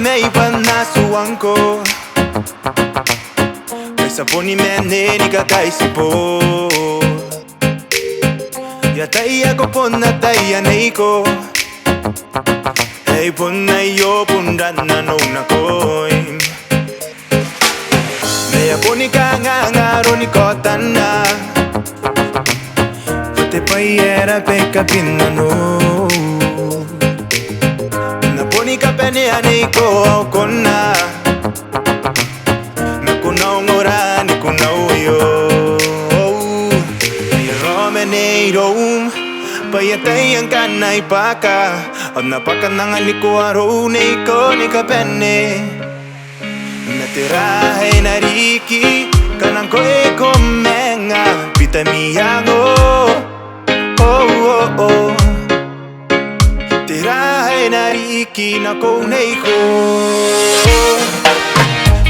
mei panasuangko Kaisa poni mene ni kakai sipo Ya taya ko ponna taya neiko Hey ponna yo pundana no na koin Meya poni kangangaro ni kotana Fate payera peka pinano Poni kapene aniko kona Nakuna ungora nikuna uyo Romeneiro Payatay ang kanay paka Ang napaka nang aniko aro Neko ni kapene Natirahe nariki Kanang koe komenga Pitamiyango Oh oh oh Tirahe nariki na koneiko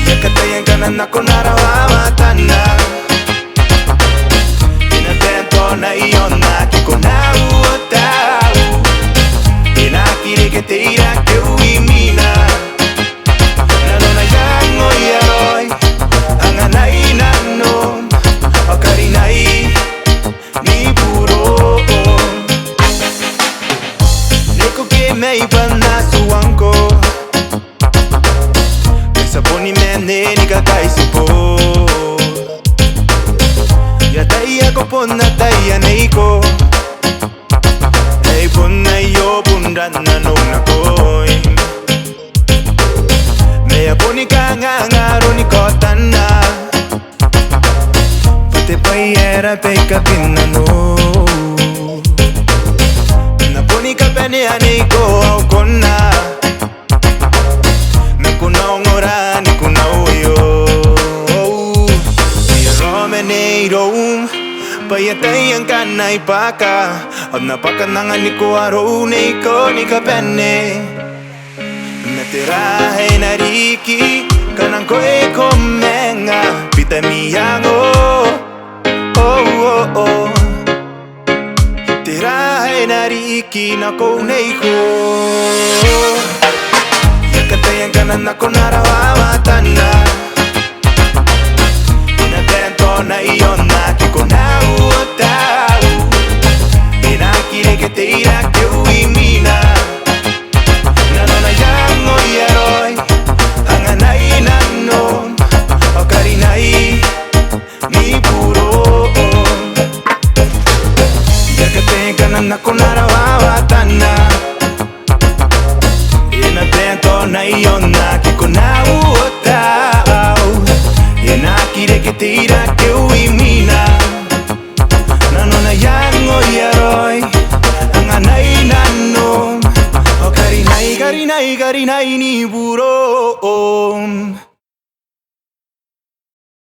Yakatayan kanan ako narawamatana Inatento na iyon naki ko na uotau Inakiri que te irá que uimina Nano na yango yaroy Ang anay nanom Okarinay ni puro Mei panasuangko Kaisa poni mene ni kakai sipo Ya taya ko ponna taya neiko Hey ponna yo pundana no na koin Meya poni kangangaro ni kotana Pate payera peka pinano Kapene aniko kona Nakuna ungora nikuna uyo Romeneiro Payatay ang kanay paka Ang napaka nang aniko aro Neko ni kapene Natirahe nariki Kanang koe komenga Pitamiyango Oh oh oh Tirahe nariki na koneiko Yakatayan kanan ako narawamatana Inatento na iyon naki ko na uotau Inakiri que te irá que uimina Nano na yango yaroy Ang anay nanom Okarinay ni puro Kanan ako narawawatana Inatento na iyon naki ko na uotau Inakire que te irá que uimina Nano na yango yaroy Ang anay nanom O karinay, karinay, karinay ni buro